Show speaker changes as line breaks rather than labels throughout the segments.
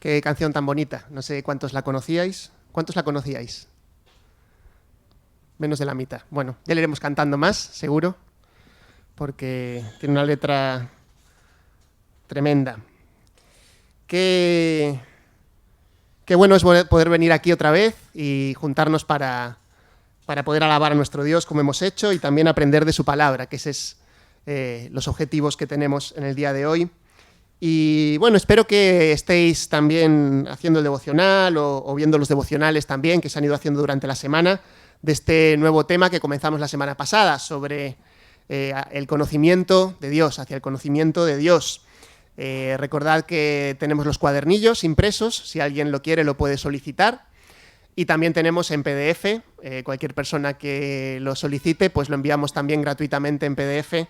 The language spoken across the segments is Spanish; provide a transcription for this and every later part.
Qué canción tan bonita. No sé cuántos la conocíais. ¿Cuántos la conocíais? Menos de la mitad. Bueno, ya le iremos cantando más, seguro, porque tiene una letra tremenda. Qué bueno es poder venir aquí otra vez y juntarnos para poder alabar a nuestro Dios como hemos hecho y también aprender de su palabra, que ese es los objetivos que tenemos en el día de hoy. Y bueno, espero que estéis también haciendo el devocional o viendo los devocionales también que se han ido haciendo durante la semana de este nuevo tema que comenzamos la semana pasada sobre el conocimiento de Dios, hacia el conocimiento de Dios. Recordad que tenemos los cuadernillos impresos, si alguien lo quiere lo puede solicitar. Y también tenemos en PDF, cualquier persona que lo solicite, pues lo enviamos también gratuitamente en PDF,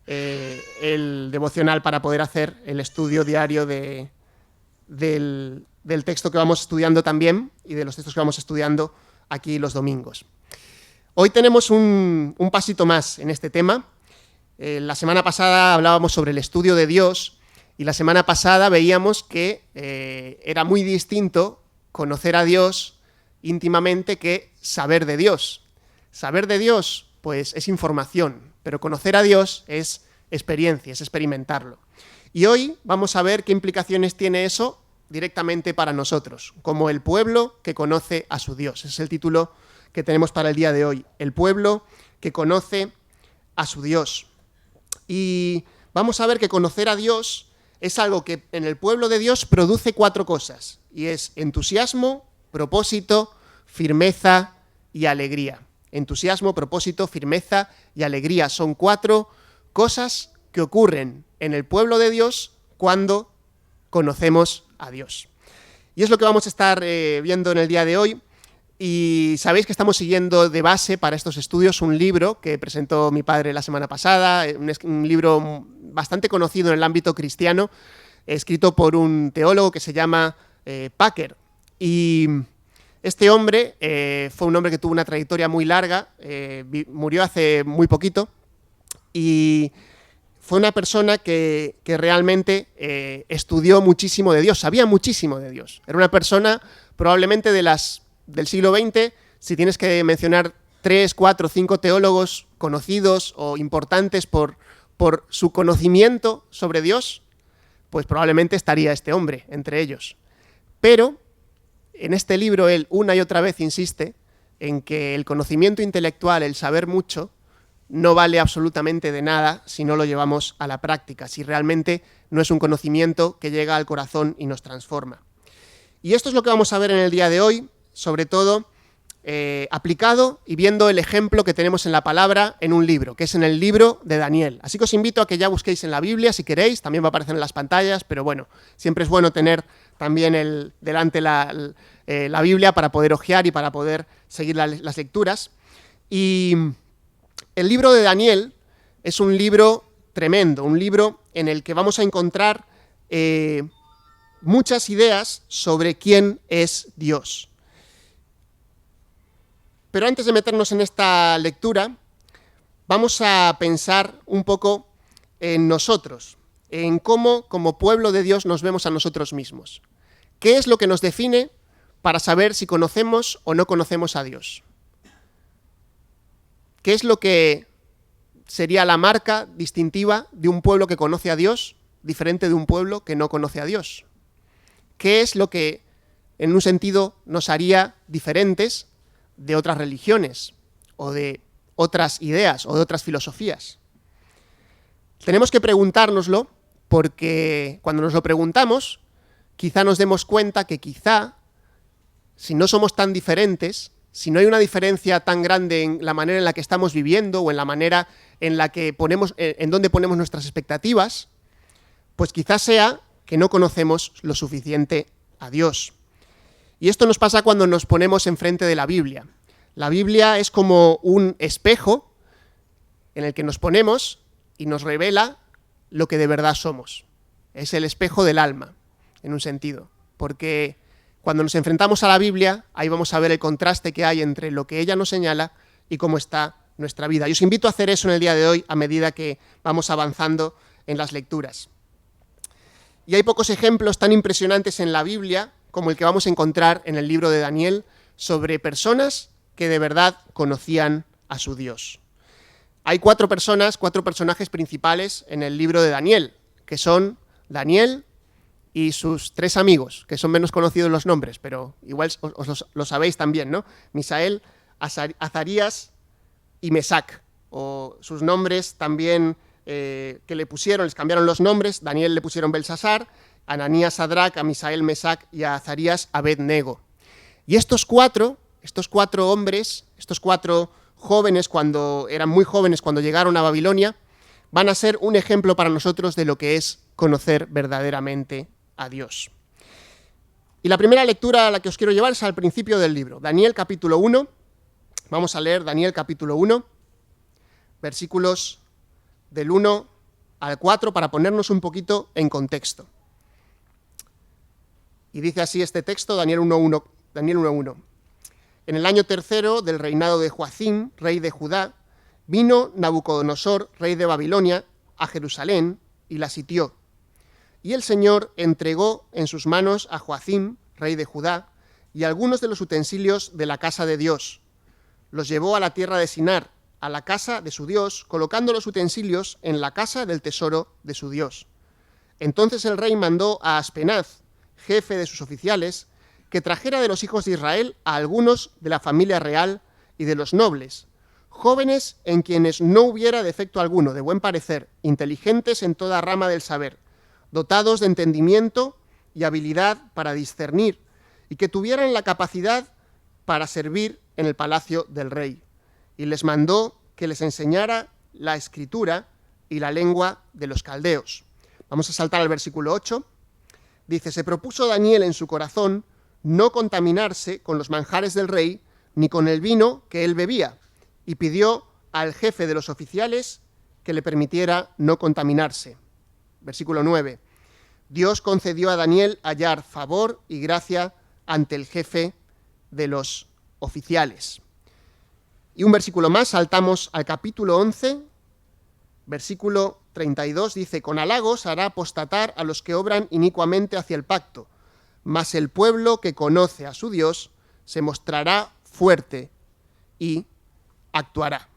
el devocional para poder hacer el estudio diario del texto que vamos estudiando también y de los textos que vamos estudiando aquí los domingos. Hoy tenemos un pasito más en este tema. La semana pasada hablábamos sobre el estudio de Dios y la semana pasada veíamos que era muy distinto conocer a Dios íntimamente que saber de Dios. Saber de Dios, pues, es información, pero conocer a Dios es experiencia, es experimentarlo. Y hoy vamos a ver qué implicaciones tiene eso directamente para nosotros, como el pueblo que conoce a su Dios. Ese es el título que tenemos para el día de hoy, el pueblo que conoce a su Dios. Y vamos a ver que conocer a Dios es algo que en el pueblo de Dios produce 4 cosas, y es entusiasmo, propósito, firmeza y alegría. Entusiasmo, propósito, firmeza y alegría. Son 4 cosas que ocurren en el pueblo de Dios cuando conocemos a Dios. Y es lo que vamos a estar viendo en el día de hoy. Y sabéis que estamos siguiendo de base para estos estudios un libro que presentó mi padre la semana pasada, un libro bastante conocido en el ámbito cristiano, escrito por un teólogo que se llama Packer. Y este hombre fue un hombre que tuvo una trayectoria muy larga, murió hace muy poquito, y fue una persona que realmente estudió muchísimo de Dios, sabía muchísimo de Dios. Era una persona probablemente del siglo XX, si tienes que mencionar 3, 4, 5 teólogos conocidos o importantes por su conocimiento sobre Dios, pues probablemente estaría este hombre entre ellos. Pero en este libro él una y otra vez insiste en que el conocimiento intelectual, el saber mucho, no vale absolutamente de nada si no lo llevamos a la práctica, si realmente no es un conocimiento que llega al corazón y nos transforma. Y esto es lo que vamos a ver en el día de hoy, sobre todo aplicado y viendo el ejemplo que tenemos en la palabra en un libro, que es en el libro de Daniel. Así que os invito a que ya busquéis en la Biblia si queréis, también va a aparecer en las pantallas, pero bueno, siempre es bueno tener también delante la Biblia para poder hojear y para poder seguir las lecturas. Y el libro de Daniel es un libro tremendo, un libro en el que vamos a encontrar muchas ideas sobre quién es Dios. Pero antes de meternos en esta lectura, vamos a pensar un poco en nosotros, en cómo, como pueblo de Dios, nos vemos a nosotros mismos. ¿Qué es lo que nos define para saber si conocemos o no conocemos a Dios? ¿Qué es lo que sería la marca distintiva de un pueblo que conoce a Dios, diferente de un pueblo que no conoce a Dios? ¿Qué es lo que, en un sentido, nos haría diferentes de otras religiones o de otras ideas o de otras filosofías? Tenemos que preguntárnoslo porque cuando nos lo preguntamos, quizá nos demos cuenta que si no somos tan diferentes, si no hay una diferencia tan grande en la manera en la que estamos viviendo o en la manera en la que en donde ponemos nuestras expectativas, pues quizás sea que no conocemos lo suficiente a Dios. Y esto nos pasa cuando nos ponemos enfrente de la Biblia. La Biblia es como un espejo en el que nos ponemos y nos revela lo que de verdad somos. Es el espejo del alma, en un sentido, porque cuando nos enfrentamos a la Biblia, ahí vamos a ver el contraste que hay entre lo que ella nos señala y cómo está nuestra vida. Y os invito a hacer eso en el día de hoy a medida que vamos avanzando en las lecturas. Y hay pocos ejemplos tan impresionantes en la Biblia como el que vamos a encontrar en el libro de Daniel sobre personas que de verdad conocían a su Dios. Hay cuatro personajes principales en el libro de Daniel, que son Daniel y sus tres amigos, que son menos conocidos los nombres, pero igual os lo sabéis también, ¿no? Misael, Azarías y Mesac, o sus nombres también que le pusieron, les cambiaron los nombres. Daniel le pusieron Belsasar, a Ananías Sadrac, a Misael Mesac y a Azarías Abed-Nego. Y estos cuatro hombres, estos cuatro jóvenes, cuando eran muy jóvenes cuando llegaron a Babilonia, van a ser un ejemplo para nosotros de lo que es conocer verdaderamente a Dios. Y la primera lectura a la que os quiero llevar es al principio del libro, Daniel capítulo 1. Vamos a leer Daniel capítulo 1, versículos del 1 al 4 para ponernos un poquito en contexto. Y dice así este texto, Daniel 1:1. En el año tercero del reinado de Joacim, rey de Judá, vino Nabucodonosor, rey de Babilonia, a Jerusalén y la sitió. Y el Señor entregó en sus manos a Joacim, rey de Judá, y algunos de los utensilios de la casa de Dios. Los llevó a la tierra de Sinar, a la casa de su Dios, colocando los utensilios en la casa del tesoro de su Dios. Entonces el rey mandó a Aspenaz, jefe de sus oficiales, que trajera de los hijos de Israel a algunos de la familia real y de los nobles, jóvenes en quienes no hubiera defecto alguno, de buen parecer, inteligentes en toda rama del saber, dotados de entendimiento y habilidad para discernir, y que tuvieran la capacidad para servir en el palacio del rey. Y les mandó que les enseñara la escritura y la lengua de los caldeos. Vamos a saltar al versículo 8. Dice, se propuso Daniel en su corazón no contaminarse con los manjares del rey, ni con el vino que él bebía, y pidió al jefe de los oficiales que le permitiera no contaminarse. Versículo 9. Dios concedió a Daniel hallar favor y gracia ante el jefe de los oficiales. Y un versículo más, saltamos al capítulo 11, versículo 32, dice, con halagos hará apostatar a los que obran inicuamente hacia el pacto, mas el pueblo que conoce a su Dios se mostrará fuerte y actuará.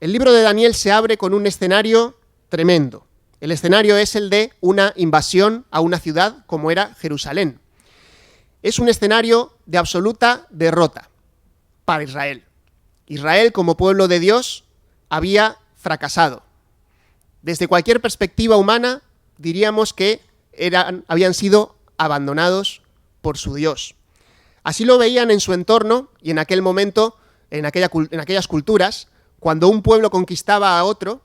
El libro de Daniel se abre con un escenario tremendo. El escenario es el de una invasión a una ciudad como era Jerusalén. Es un escenario de absoluta derrota para Israel. Israel, como pueblo de Dios, había fracasado. Desde cualquier perspectiva humana, diríamos que habían sido abandonados por su Dios. Así lo veían en su entorno y en aquel momento, en aquellas culturas, cuando un pueblo conquistaba a otro,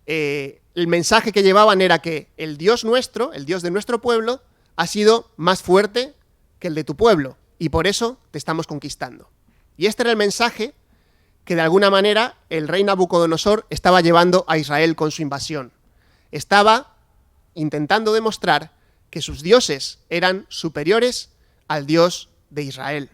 el mensaje que llevaban era que el Dios nuestro, el Dios de nuestro pueblo, ha sido más fuerte que el de tu pueblo y por eso te estamos conquistando. Y este era el mensaje que de alguna manera el rey Nabucodonosor estaba llevando a Israel con su invasión. Estaba intentando demostrar que sus dioses eran superiores al Dios de Israel.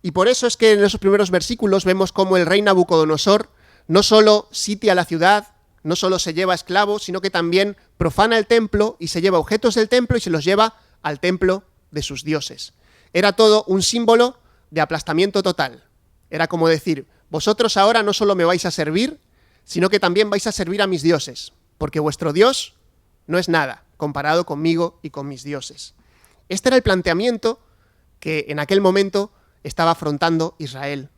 Y por eso es que en esos primeros versículos vemos cómo el rey Nabucodonosor no solo sitia la ciudad, no solo se lleva esclavos, sino que también profana el templo y se lleva objetos del templo y se los lleva al templo de sus dioses. Era todo un símbolo de aplastamiento total. Era como decir, vosotros ahora no solo me vais a servir, sino que también vais a servir a mis dioses, porque vuestro Dios no es nada comparado conmigo y con mis dioses. Este era el planteamiento que en aquel momento estaba afrontando Israel.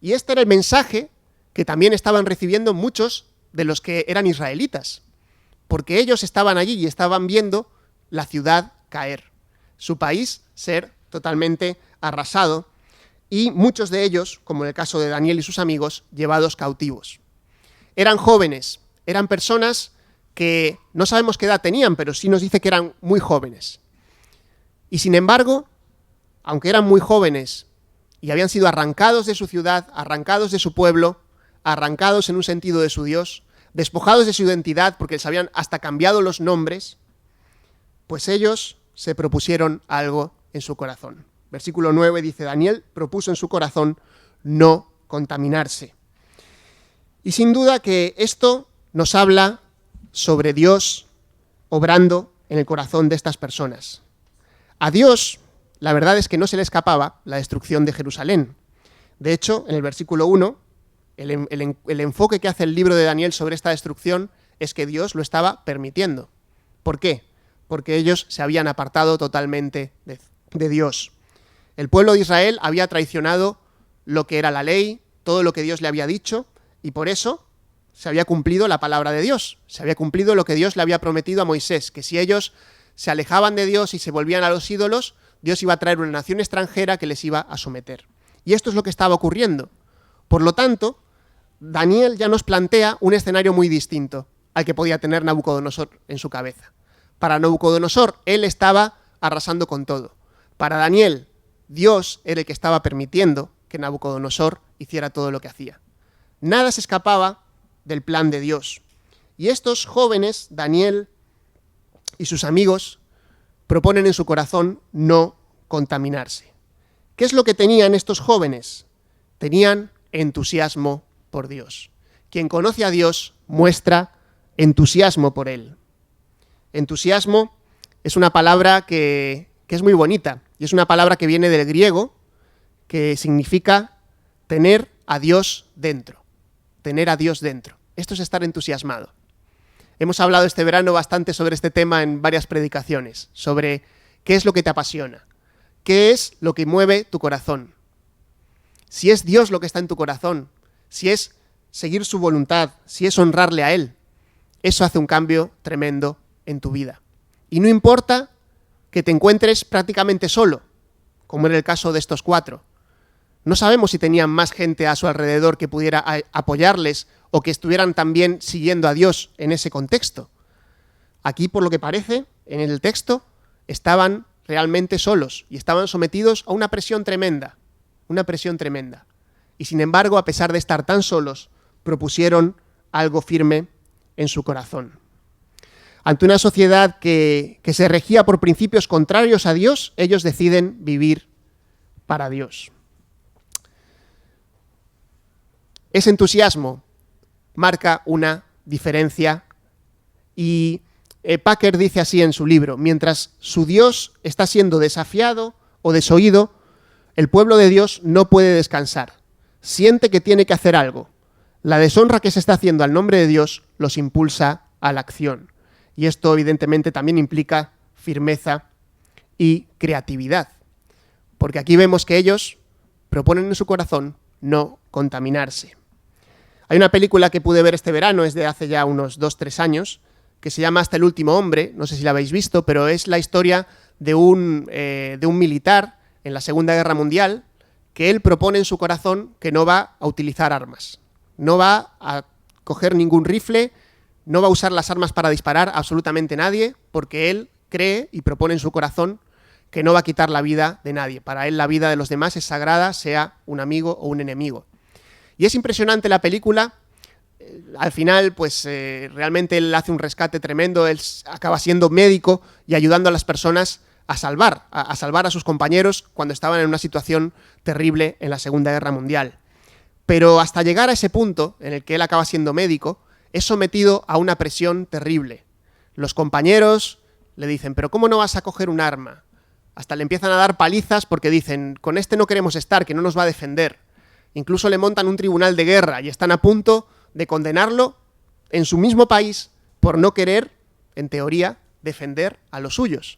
Y este era el mensaje que también estaban recibiendo muchos de los que eran israelitas, porque ellos estaban allí y estaban viendo la ciudad caer, su país ser totalmente arrasado, y muchos de ellos, como en el caso de Daniel y sus amigos, llevados cautivos. Eran jóvenes, eran personas que no sabemos qué edad tenían, pero sí nos dice que eran muy jóvenes. Y sin embargo, aunque eran muy jóvenes y habían sido arrancados de su ciudad, arrancados de su pueblo, arrancados en un sentido de su Dios, despojados de su identidad porque les habían hasta cambiado los nombres, pues ellos se propusieron algo en su corazón. Versículo 9 dice, Daniel propuso en su corazón no contaminarse. Y sin duda que esto nos habla sobre Dios obrando en el corazón de estas personas. A Dios, la verdad es que no se le escapaba la destrucción de Jerusalén. De hecho, en el versículo 1, el enfoque que hace el libro de Daniel sobre esta destrucción es que Dios lo estaba permitiendo. ¿Por qué? Porque ellos se habían apartado totalmente de Dios. El pueblo de Israel había traicionado lo que era la ley, todo lo que Dios le había dicho, y por eso se había cumplido la palabra de Dios, se había cumplido lo que Dios le había prometido a Moisés, que si ellos se alejaban de Dios y se volvían a los ídolos, Dios iba a traer una nación extranjera que les iba a someter. Y esto es lo que estaba ocurriendo. Por lo tanto, Daniel ya nos plantea un escenario muy distinto al que podía tener Nabucodonosor en su cabeza. Para Nabucodonosor, él estaba arrasando con todo. Para Daniel, Dios era el que estaba permitiendo que Nabucodonosor hiciera todo lo que hacía. Nada se escapaba del plan de Dios. Y estos jóvenes, Daniel y sus amigos, proponen en su corazón no contaminarse. ¿Qué es lo que tenían estos jóvenes? Tenían entusiasmo por Dios. Quien conoce a Dios muestra entusiasmo por Él. Entusiasmo es una palabra que es muy bonita y es una palabra que viene del griego que significa tener a Dios dentro. Tener a Dios dentro. Esto es estar entusiasmado. Hemos hablado este verano bastante sobre este tema en varias predicaciones, sobre qué es lo que te apasiona, qué es lo que mueve tu corazón. Si es Dios lo que está en tu corazón, si es seguir su voluntad, si es honrarle a Él, eso hace un cambio tremendo en tu vida. Y no importa que te encuentres prácticamente solo, como era el caso de estos 4. No sabemos si tenían más gente a su alrededor que pudiera apoyarles o que estuvieran también siguiendo a Dios en ese contexto. Aquí, por lo que parece, en el texto, estaban realmente solos y estaban sometidos a una presión tremenda. Y sin embargo, a pesar de estar tan solos, propusieron algo firme en su corazón. Ante una sociedad que se regía por principios contrarios a Dios, ellos deciden vivir para Dios. Ese entusiasmo marca una diferencia y Packer dice así en su libro: mientras su Dios está siendo desafiado o desoído, el pueblo de Dios no puede descansar. Siente que tiene que hacer algo. La deshonra que se está haciendo al nombre de Dios los impulsa a la acción. Y esto evidentemente también implica firmeza y creatividad. Porque aquí vemos que ellos proponen en su corazón no contaminarse. Hay una película que pude ver este verano, es de hace ya unos 2-3 años, que se llama Hasta el último hombre, no sé si la habéis visto, pero es la historia de un militar en la Segunda Guerra Mundial, que él propone en su corazón que no va a utilizar armas, no va a coger ningún rifle, no va a usar las armas para disparar a absolutamente nadie, porque él cree y propone en su corazón que no va a quitar la vida de nadie. Para él la vida de los demás es sagrada, sea un amigo o un enemigo. Y es impresionante la película. Al final, pues realmente él hace un rescate tremendo, él acaba siendo médico y ayudando a las personas a salvar a sus compañeros cuando estaban en una situación terrible en la Segunda Guerra Mundial. Pero hasta llegar a ese punto en el que él acaba siendo médico, es sometido a una presión terrible. Los compañeros le dicen: ¿pero cómo no vas a coger un arma? Hasta le empiezan a dar palizas porque dicen: con este no queremos estar, que no nos va a defender. Incluso le montan un tribunal de guerra y están a punto de condenarlo en su mismo país por no querer, en teoría, defender a los suyos.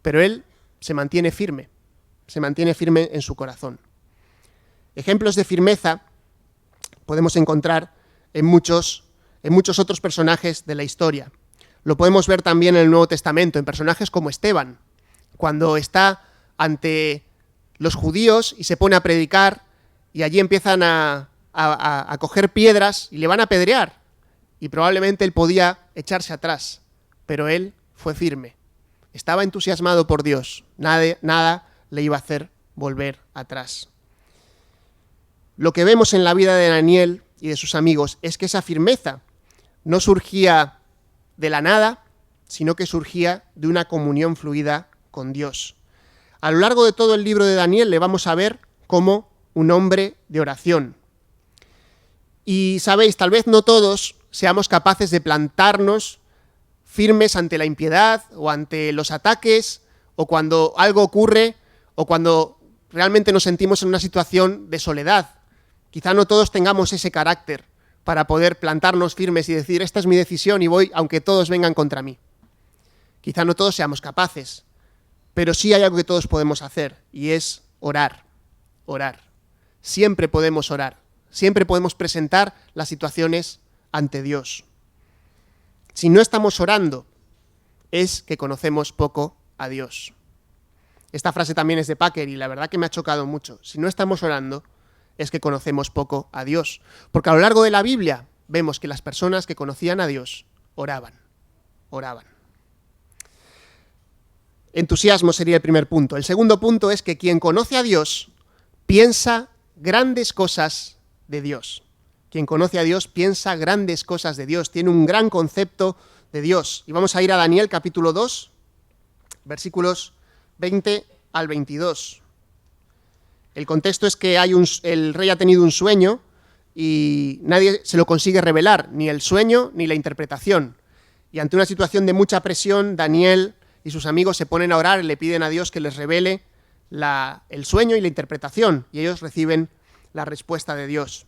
Pero él se mantiene firme en su corazón. Ejemplos de firmeza podemos encontrar en muchos otros personajes de la historia. Lo podemos ver también en el Nuevo Testamento, en personajes como Esteban, cuando está ante los judíos y se pone a predicar y allí empiezan a coger piedras y le van a apedrear. Y probablemente él podía echarse atrás, pero él fue firme. Estaba entusiasmado por Dios. Nada le iba a hacer volver atrás. Lo que vemos en la vida de Daniel y de sus amigos es que esa firmeza no surgía de la nada, sino que surgía de una comunión fluida con Dios. A lo largo de todo el libro de Daniel le vamos a ver como un hombre de oración. Y sabéis, tal vez no todos seamos capaces de plantarnos firmes ante la impiedad o ante los ataques, o cuando algo ocurre, o cuando realmente nos sentimos en una situación de soledad. Quizá no todos tengamos ese carácter para poder plantarnos firmes y decir, esta es mi decisión y voy aunque todos vengan contra mí. Quizá no todos seamos capaces, pero sí hay algo que todos podemos hacer, y es orar. Orar. Siempre podemos orar. Siempre podemos presentar las situaciones ante Dios. Si no estamos orando, es que conocemos poco a Dios. Esta frase también es de Packer y la verdad que me ha chocado mucho. Si no estamos orando, es que conocemos poco a Dios. Porque a lo largo de la Biblia vemos que las personas que conocían a Dios oraban. Oraban. Entusiasmo sería el primer punto. El segundo punto es que quien conoce a Dios piensa grandes cosas de Dios. Quien conoce a Dios piensa grandes cosas de Dios, tiene un gran concepto de Dios. Y vamos a ir a Daniel capítulo 2, versículos 20 al 22. El contexto es que el rey ha tenido un sueño y nadie se lo consigue revelar, ni el sueño ni la interpretación. Y ante una situación de mucha presión, Daniel y sus amigos se ponen a orar y le piden a Dios que les revele el sueño y la interpretación, y ellos reciben la respuesta de Dios.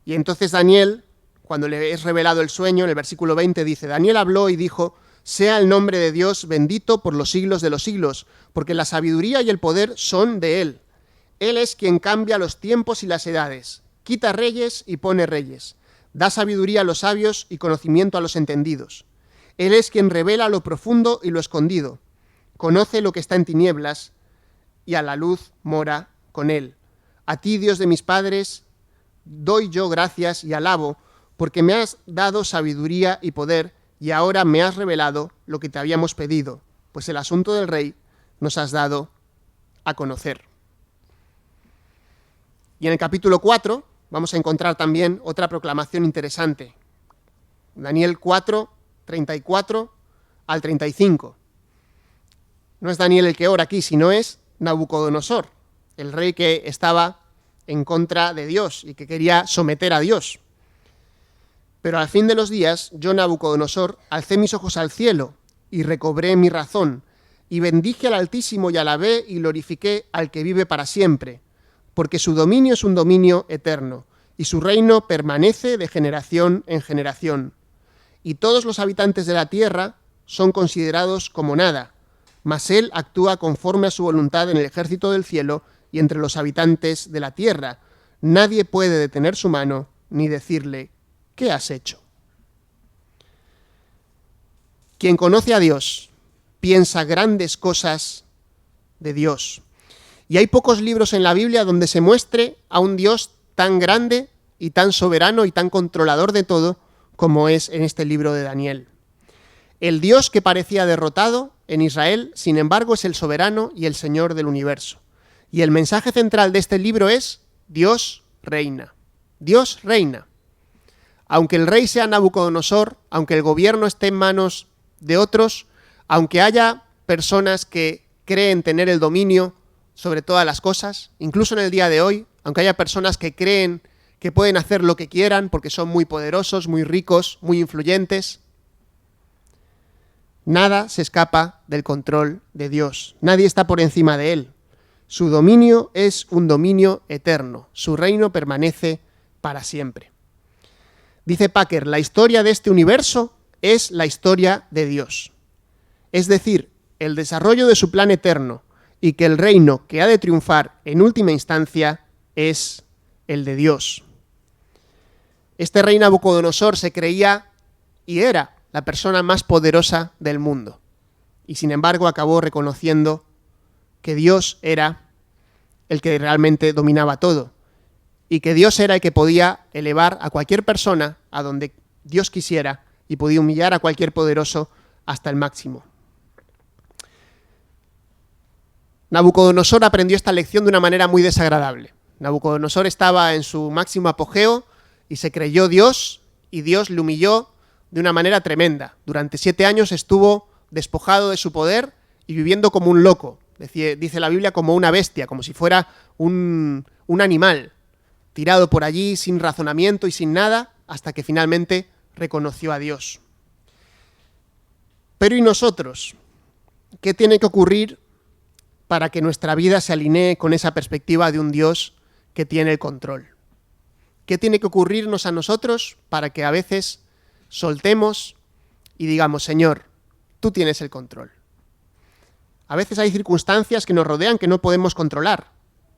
Y entonces Daniel, cuando le es revelado el sueño, en el versículo 20 dice, Daniel habló y dijo, sea el nombre de Dios bendito por los siglos de los siglos, porque la sabiduría y el poder son de Él. Él es quien cambia los tiempos y las edades, quita reyes y pone reyes, da sabiduría a los sabios y conocimiento a los entendidos. Él es quien revela lo profundo y lo escondido, conoce lo que está en tinieblas y a la luz mora con Él. A ti, Dios de mis padres, doy yo gracias y alabo, porque me has dado sabiduría y poder, y ahora me has revelado lo que te habíamos pedido, pues el asunto del rey nos has dado a conocer. Y en el capítulo 4 vamos a encontrar también otra proclamación interesante. Daniel 4, 34 al 35. No es Daniel el que ora aquí, sino es Nabucodonosor, el rey que estaba en contra de Dios y que quería someter a Dios. Pero al fin de los días, yo, Nabucodonosor, alcé mis ojos al cielo y recobré mi razón, y bendije al Altísimo y alabé y glorifiqué al que vive para siempre, porque su dominio es un dominio eterno, y su reino permanece de generación en generación. Y todos los habitantes de la tierra son considerados como nada, mas él actúa conforme a su voluntad en el ejército del cielo y entre los habitantes de la tierra. Nadie puede detener su mano ni decirle, ¿qué has hecho? Quien conoce a Dios piensa grandes cosas de Dios. Y hay pocos libros en la Biblia donde se muestre a un Dios tan grande y tan soberano y tan controlador de todo como es en este libro de Daniel. El Dios que parecía derrotado en Israel, sin embargo, es el soberano y el Señor del universo. Y el mensaje central de este libro es Dios reina. Dios reina. Aunque el rey sea Nabucodonosor, aunque el gobierno esté en manos de otros, aunque haya personas que creen tener el dominio sobre todas las cosas, incluso en el día de hoy, aunque haya personas que creen que pueden hacer lo que quieran porque son muy poderosos, muy ricos, muy influyentes, nada se escapa del control de Dios. Nadie está por encima de Él. Su dominio es un dominio eterno. Su reino permanece para siempre. Dice Packer, la historia de este universo es la historia de Dios. Es decir, el desarrollo de su plan eterno y que el reino que ha de triunfar en última instancia es el de Dios. Este rey Nabucodonosor se creía y era la persona más poderosa del mundo. Y sin embargo acabó reconociendo que Dios era el que realmente dominaba todo. Y que Dios era el que podía elevar a cualquier persona a donde Dios quisiera y podía humillar a cualquier poderoso hasta el máximo. Nabucodonosor aprendió esta lección de una manera muy desagradable. Nabucodonosor estaba en su máximo apogeo y se creyó Dios, y Dios le humilló de una manera tremenda. Durante 7 años estuvo despojado de su poder y viviendo como un loco. Dice la Biblia como una bestia, como si fuera un animal, tirado por allí sin razonamiento y sin nada, hasta que finalmente reconoció a Dios. Pero ¿y nosotros? ¿Qué tiene que ocurrir para que nuestra vida se alinee con esa perspectiva de un Dios que tiene el control? ¿Qué tiene que ocurrirnos a nosotros para que a veces soltemos y digamos, Señor, tú tienes el control? A veces hay circunstancias que nos rodean que no podemos controlar.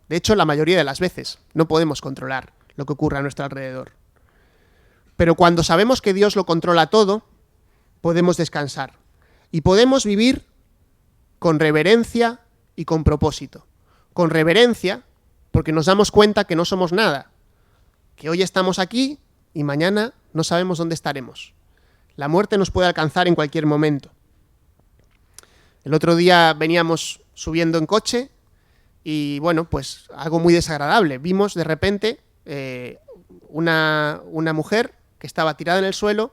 De hecho, la mayoría de las veces no podemos controlar lo que ocurre a nuestro alrededor. Pero cuando sabemos que Dios lo controla todo, podemos descansar y podemos vivir con reverencia y con propósito. Con reverencia, porque nos damos cuenta que no somos nada, que hoy estamos aquí y mañana no sabemos dónde estaremos. La muerte nos puede alcanzar en cualquier momento. El otro día veníamos subiendo en coche y, bueno, pues algo muy desagradable. Vimos de repente una mujer que estaba tirada en el suelo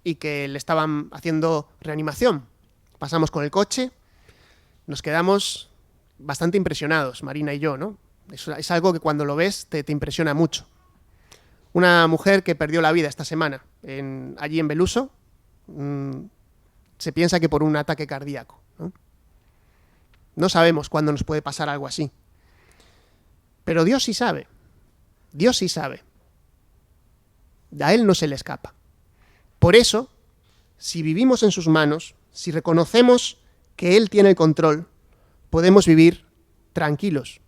y que le estaban haciendo reanimación. Pasamos con el coche, nos quedamos bastante impresionados, Marina y yo, ¿no? Es algo que cuando lo ves te impresiona mucho. Una mujer que perdió la vida esta semana allí en Beluso, se piensa que por un ataque cardíaco, ¿no? No sabemos cuándo nos puede pasar algo así. Pero Dios sí sabe. Dios sí sabe. A Él no se le escapa. Por eso, si vivimos en sus manos, si reconocemos que Él tiene el control, podemos vivir tranquilos,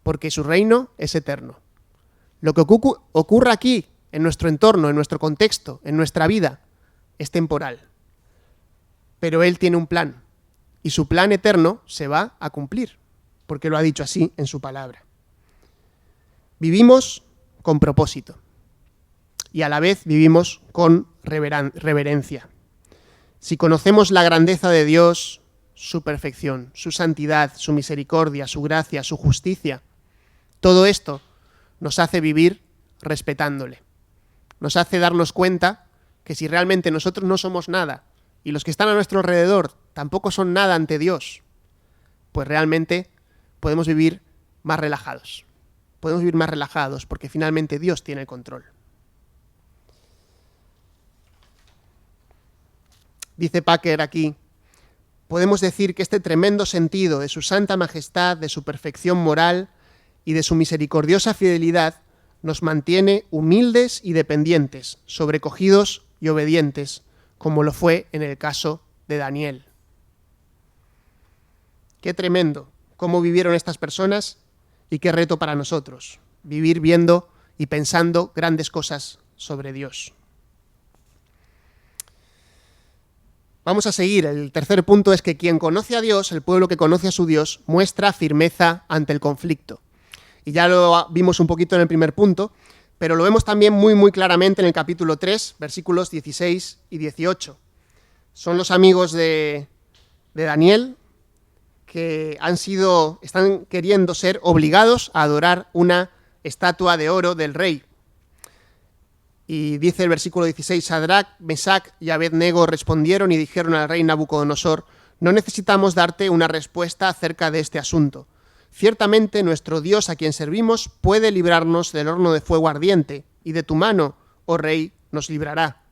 porque su reino es eterno. Lo que ocurra aquí, en nuestro entorno, en nuestro contexto, en nuestra vida, es temporal. Pero Él tiene un plan, y su plan eterno se va a cumplir, porque lo ha dicho así en su palabra. Vivimos con propósito, y a la vez vivimos con reverencia. Si conocemos la grandeza de Dios, su perfección, su santidad, su misericordia, su gracia, su justicia, todo esto nos hace vivir respetándole. Nos hace darnos cuenta que si realmente nosotros no somos nada y los que están a nuestro alrededor tampoco son nada ante Dios, pues realmente podemos vivir más relajados. Podemos vivir más relajados porque finalmente Dios tiene el control. Dice Packer aquí, podemos decir que este tremendo sentido de su santa majestad, de su perfección moral y de su misericordiosa fidelidad nos mantiene humildes y dependientes, sobrecogidos y obedientes, como lo fue en el caso de Daniel. Qué tremendo cómo vivieron estas personas y qué reto para nosotros, vivir viendo y pensando grandes cosas sobre Dios. Vamos a seguir. El tercer punto es que quien conoce a Dios, el pueblo que conoce a su Dios, muestra firmeza ante el conflicto. Y ya lo vimos un poquito en el primer punto, pero lo vemos también muy, muy claramente en el capítulo 3, versículos 16 y 18. Son los amigos de Daniel que están queriendo ser obligados a adorar una estatua de oro del rey. Y dice el versículo 16, Sadrac, Mesac y Abed-nego respondieron y dijeron al rey Nabucodonosor, no necesitamos darte una respuesta acerca de este asunto. Ciertamente nuestro Dios a quien servimos puede librarnos del horno de fuego ardiente, y de tu mano, oh rey, nos librará.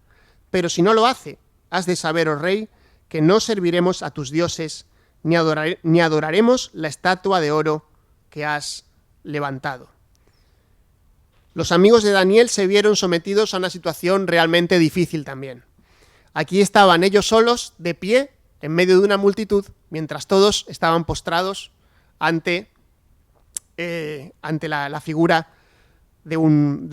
Pero si no lo hace, has de saber, oh rey, que no serviremos a tus dioses, ni adoraremos la estatua de oro que has levantado. Los amigos de Daniel se vieron sometidos a una situación realmente difícil también. Aquí estaban ellos solos, de pie, en medio de una multitud, mientras todos estaban postrados ante la figura de un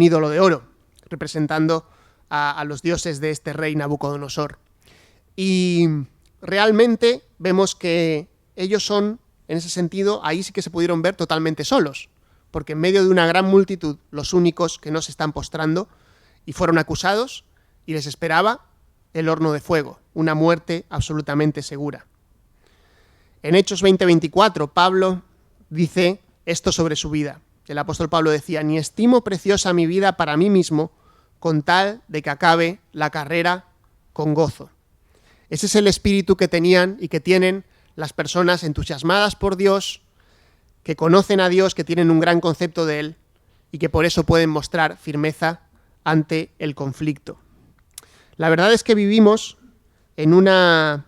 ídolo de oro, representando a los dioses de este rey Nabucodonosor. Y realmente vemos que ellos son, en ese sentido, ahí sí que se pudieron ver totalmente solos, porque en medio de una gran multitud, los únicos que no se están postrando y fueron acusados, y les esperaba el horno de fuego, una muerte absolutamente segura. En Hechos 20:24, Pablo dice esto sobre su vida. El apóstol Pablo decía, ni estimo preciosa mi vida para mí mismo, con tal de que acabe la carrera con gozo. Ese es el espíritu que tenían y que tienen las personas entusiasmadas por Dios, que conocen a Dios, que tienen un gran concepto de Él y que por eso pueden mostrar firmeza ante el conflicto. La verdad es que vivimos en una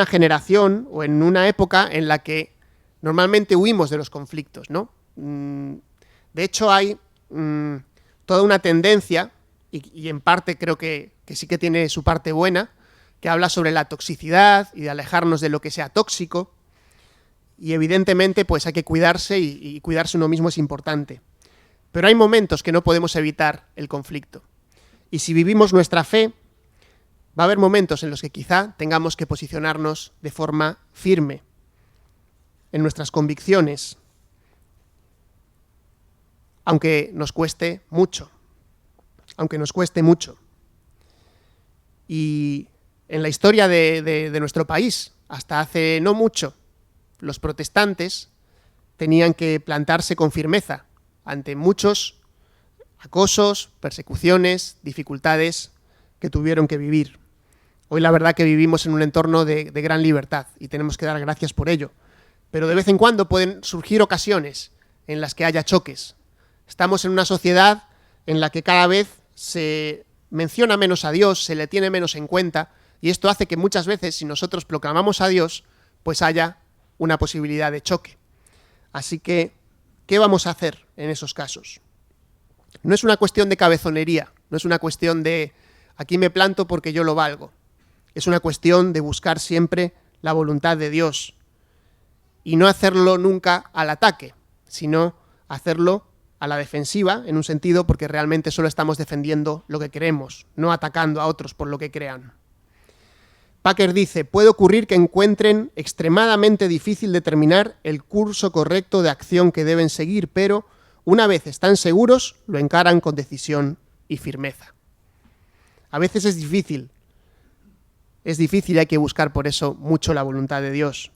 generación o en una época en la que normalmente huimos de los conflictos, ¿no? De hecho, hay toda una tendencia, y en parte creo que sí que tiene su parte buena, que habla sobre la toxicidad y de alejarnos de lo que sea tóxico, y evidentemente pues hay que cuidarse y cuidarse uno mismo es importante. Pero hay momentos que no podemos evitar el conflicto. Y si vivimos nuestra fe, va a haber momentos en los que quizá tengamos que posicionarnos de forma firme en nuestras convicciones, aunque nos cueste mucho. Y en la historia de nuestro país, hasta hace no mucho, los protestantes tenían que plantarse con firmeza ante muchos acosos, persecuciones, dificultades que tuvieron que vivir. Hoy la verdad que vivimos en un entorno de gran libertad y tenemos que dar gracias por ello. Pero de vez en cuando pueden surgir ocasiones en las que haya choques. Estamos en una sociedad en la que cada vez se menciona menos a Dios, se le tiene menos en cuenta, y esto hace que muchas veces, si nosotros proclamamos a Dios, pues haya una posibilidad de choque. Así que, ¿qué vamos a hacer en esos casos? No es una cuestión de cabezonería, no es una cuestión de aquí me planto porque yo lo valgo. Es una cuestión de buscar siempre la voluntad de Dios y no hacerlo nunca al ataque, sino hacerlo a la defensiva, en un sentido porque realmente solo estamos defendiendo lo que creemos, no atacando a otros por lo que crean. Packer dice, puede ocurrir que encuentren extremadamente difícil determinar el curso correcto de acción que deben seguir, pero una vez están seguros, lo encaran con decisión y firmeza. A veces es difícil y hay que buscar por eso mucho la voluntad de Dios,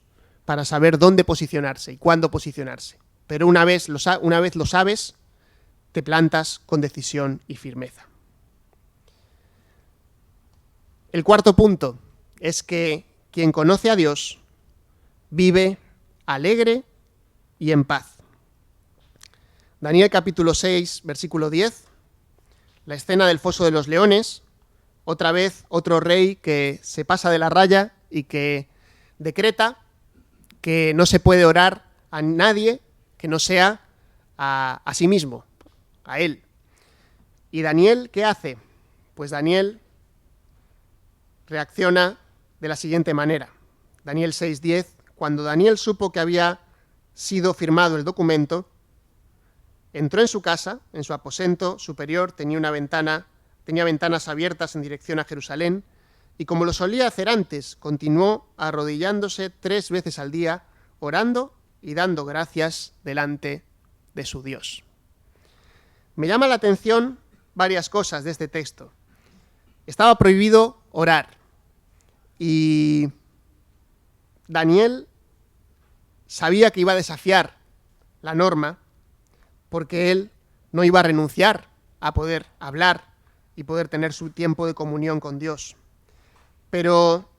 para saber dónde posicionarse y cuándo posicionarse. Pero una vez lo sabes, te plantas con decisión y firmeza. El cuarto punto es que quien conoce a Dios vive alegre y en paz. Daniel capítulo 6, versículo 10, la escena del foso de los leones, otra vez otro rey que se pasa de la raya y que decreta que no se puede orar a nadie que no sea a sí mismo, a él. ¿Y Daniel qué hace? Pues Daniel reacciona de la siguiente manera. Daniel 6:10, cuando Daniel supo que había sido firmado el documento, entró en su casa, en su aposento superior, tenía ventanas abiertas en dirección a Jerusalén, y como lo solía hacer antes, continuó arrodillándose 3 veces al día, orando y dando gracias delante de su Dios. Me llama la atención varias cosas de este texto. Estaba prohibido orar. Y Daniel sabía que iba a desafiar la norma porque él no iba a renunciar a poder hablar y poder tener su tiempo de comunión con Dios. Pero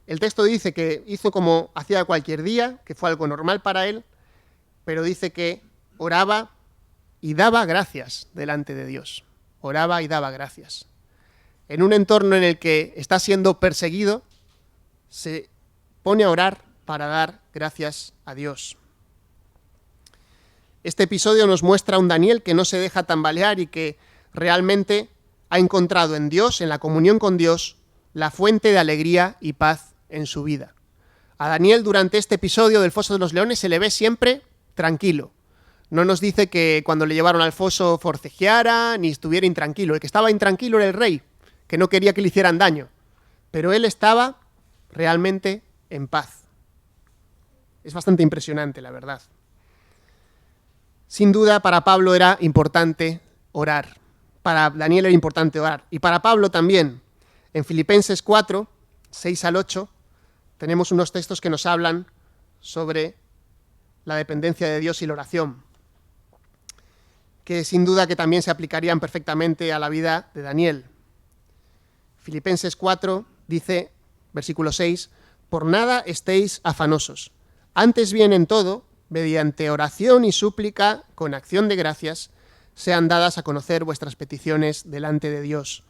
el texto dice que hizo como hacía cualquier día, que fue algo normal para él, pero dice que oraba y daba gracias delante de Dios. Oraba y daba gracias. En un entorno en el que está siendo perseguido, se pone a orar para dar gracias a Dios. Este episodio nos muestra a un Daniel que no se deja tambalear y que realmente ha encontrado en Dios, en la comunión con Dios, la fuente de alegría y paz en su vida. A Daniel durante este episodio del foso de los leones se le ve siempre tranquilo. No nos dice que cuando le llevaron al foso forcejeara ni estuviera intranquilo. El que estaba intranquilo era el rey, que no quería que le hicieran daño. Pero él estaba realmente en paz. Es bastante impresionante, la verdad. Sin duda, para Pablo era importante orar. Para Daniel era importante orar. Y para Pablo también. En Filipenses 4, 6 al 8, tenemos unos textos que nos hablan sobre la dependencia de Dios y la oración, que sin duda que también se aplicarían perfectamente a la vida de Daniel. Filipenses 4 dice, versículo 6, por nada estéis afanosos, antes bien en todo, mediante oración y súplica, con acción de gracias, sean dadas a conocer vuestras peticiones delante de Dios.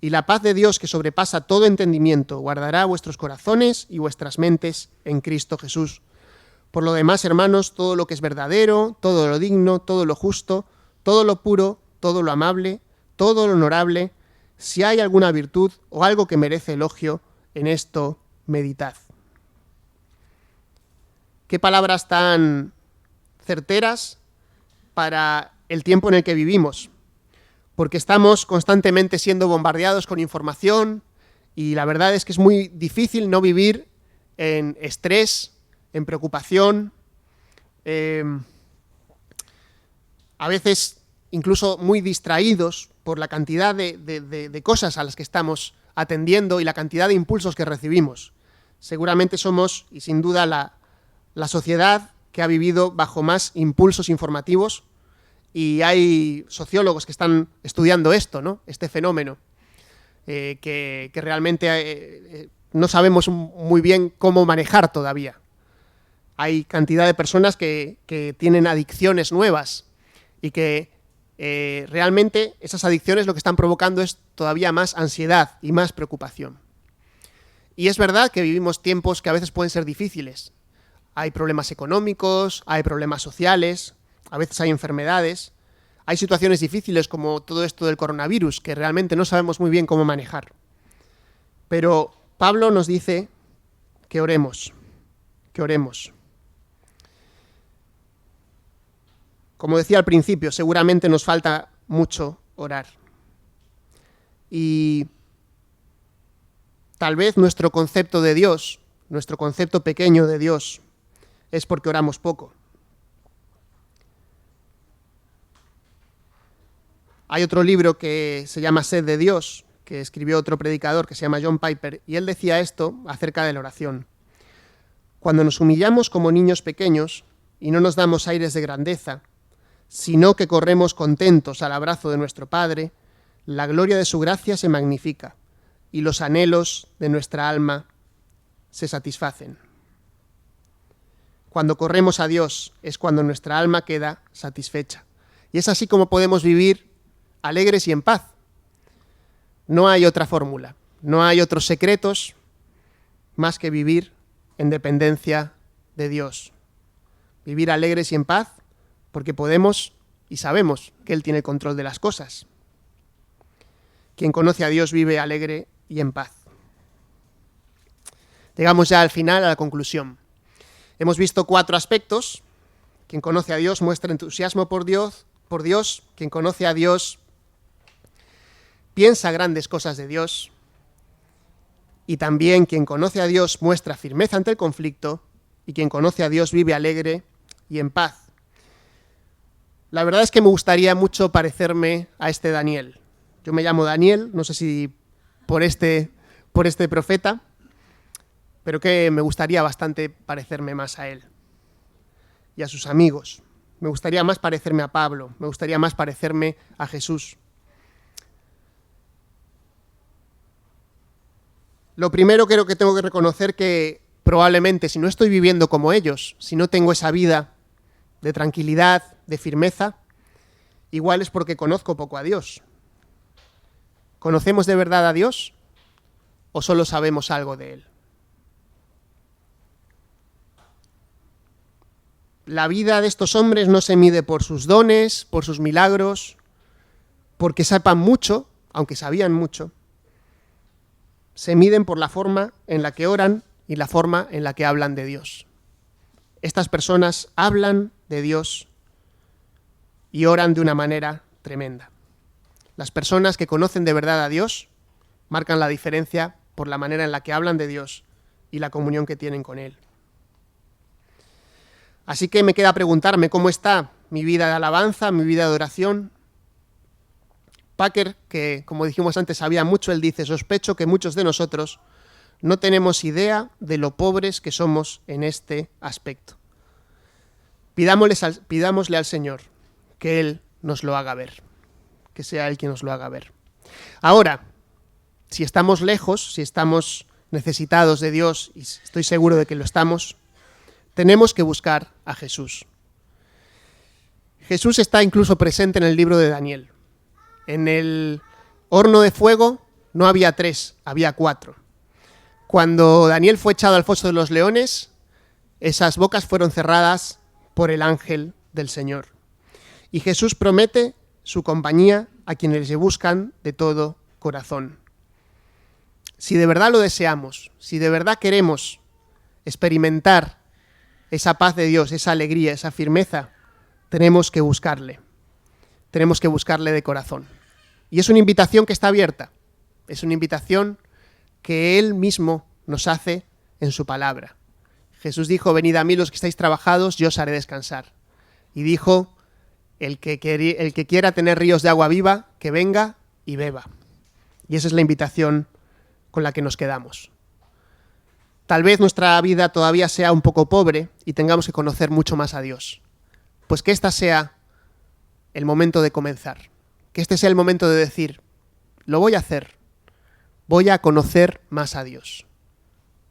y la paz de Dios que sobrepasa todo entendimiento guardará vuestros corazones y vuestras mentes en Cristo Jesús. Por lo demás, hermanos, todo lo que es verdadero, todo lo digno, todo lo justo, todo lo puro, todo lo amable, todo lo honorable, si hay alguna virtud o algo que merece elogio, en esto meditad. Qué palabras tan certeras para el tiempo en el que vivimos, porque estamos constantemente siendo bombardeados con información y la verdad es que es muy difícil no vivir en estrés, en preocupación, a veces incluso muy distraídos por la cantidad de cosas a las que estamos atendiendo y la cantidad de impulsos que recibimos. Seguramente somos, y sin duda, la sociedad que ha vivido bajo más impulsos informativos, y hay sociólogos que están estudiando esto, ¿no? Este fenómeno, que realmente no sabemos muy bien cómo manejar todavía. Hay cantidad de personas que tienen adicciones nuevas y que realmente esas adicciones lo que están provocando es todavía más ansiedad y más preocupación. Y es verdad que vivimos tiempos que a veces pueden ser difíciles. Hay problemas económicos, hay problemas sociales, a veces hay enfermedades, hay situaciones difíciles como todo esto del coronavirus que realmente no sabemos muy bien cómo manejar. Pero Pablo nos dice que oremos, que oremos. Como decía al principio, seguramente nos falta mucho orar. Y tal vez nuestro concepto de Dios, nuestro concepto pequeño de Dios, es porque oramos poco. Hay otro libro que se llama Sed de Dios, que escribió otro predicador que se llama John Piper, y él decía esto acerca de la oración. Cuando nos humillamos como niños pequeños y no nos damos aires de grandeza, sino que corremos contentos al abrazo de nuestro Padre, la gloria de su gracia se magnifica y los anhelos de nuestra alma se satisfacen. Cuando corremos a Dios es cuando nuestra alma queda satisfecha. Y es así como podemos vivir alegres y en paz. No hay otra fórmula, no hay otros secretos más que vivir en dependencia de Dios. Vivir alegres y en paz porque podemos y sabemos que Él tiene el control de las cosas. Quien conoce a Dios vive alegre y en paz. Llegamos ya al final, a la conclusión. Hemos visto 4 aspectos. Quien conoce a Dios muestra entusiasmo por Dios. Quien conoce a Dios piensa grandes cosas de Dios. Y también quien conoce a Dios muestra firmeza ante el conflicto. Y quien conoce a Dios vive alegre y en paz. La verdad es que me gustaría mucho parecerme a este Daniel. Yo me llamo Daniel, no sé si por este profeta, pero que me gustaría bastante parecerme más a él y a sus amigos. Me gustaría más parecerme a Pablo, me gustaría más parecerme a Jesús. Lo primero creo que tengo que reconocer que probablemente si no estoy viviendo como ellos, si no tengo esa vida de tranquilidad, de firmeza, igual es porque conozco poco a Dios. ¿Conocemos de verdad a Dios o solo sabemos algo de Él? La vida de estos hombres no se mide por sus dones, por sus milagros, porque sepan mucho, aunque sabían mucho. Se miden por la forma en la que oran y la forma en la que hablan de Dios. Estas personas hablan de Dios y oran de una manera tremenda. Las personas que conocen de verdad a Dios marcan la diferencia por la manera en la que hablan de Dios y la comunión que tienen con Él. Así que me queda preguntarme cómo está mi vida de alabanza, mi vida de oración. Packer, que como dijimos antes sabía mucho, él dice: sospecho que muchos de nosotros no tenemos idea de lo pobres que somos en este aspecto. Pidámosle al Señor que Él nos lo haga ver, que sea Él quien nos lo haga ver. Ahora, si estamos lejos, si estamos necesitados de Dios, y estoy seguro de que lo estamos, tenemos que buscar a Jesús. Jesús está incluso presente en el libro de Daniel. En el horno de fuego No había 3, había 4. Cuando Daniel fue echado al foso de los leones, esas bocas fueron cerradas por el ángel del Señor. Y Jesús promete su compañía a quienes le buscan de todo corazón. Si de verdad lo deseamos, si de verdad queremos experimentar esa paz de Dios, esa alegría, esa firmeza, tenemos que buscarle. Tenemos que buscarle de corazón. Y es una invitación que está abierta. Es una invitación que Él mismo nos hace en su palabra. Jesús dijo: venid a mí los que estáis trabajados, yo os haré descansar. Y dijo: el que quiera tener ríos de agua viva, que venga y beba. Y esa es la invitación con la que nos quedamos. Tal vez nuestra vida todavía sea un poco pobre y tengamos que conocer mucho más a Dios. Pues que este sea el momento de comenzar. Que este sea el momento de decir: lo voy a hacer. Voy a conocer más a Dios.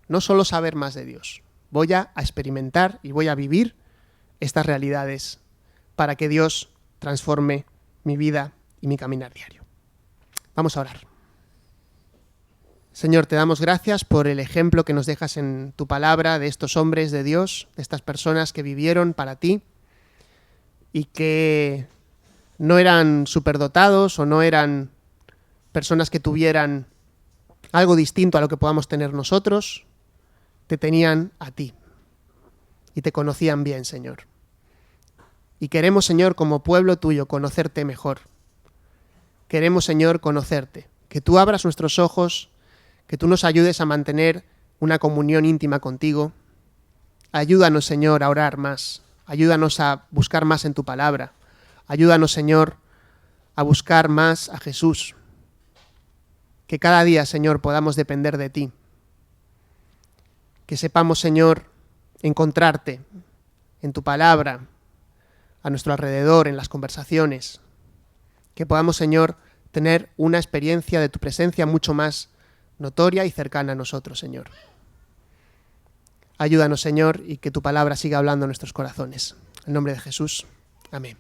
No solo saber más de Dios. Voy a experimentar y voy a vivir estas realidades para que Dios transforme mi vida y mi caminar diario. Vamos a orar. Señor, te damos gracias por el ejemplo que nos dejas en tu palabra de estos hombres de Dios, de estas personas que vivieron para ti y que no eran superdotados o no eran personas que tuvieran algo distinto a lo que podamos tener nosotros. Te tenían a ti y te conocían bien, Señor. Y queremos, Señor, como pueblo tuyo, conocerte mejor. Queremos, Señor, conocerte, que tú abras nuestros ojos, que tú nos ayudes a mantener una comunión íntima contigo. Ayúdanos, Señor, a orar más. Ayúdanos a buscar más en tu palabra. Ayúdanos, Señor, a buscar más a Jesús. Que cada día, Señor, podamos depender de ti. Que sepamos, Señor, encontrarte en tu palabra, a nuestro alrededor, en las conversaciones. Que podamos, Señor, tener una experiencia de tu presencia mucho más notoria y cercana a nosotros, Señor. Ayúdanos, Señor, y que tu palabra siga hablando en nuestros corazones. En nombre de Jesús. Amén.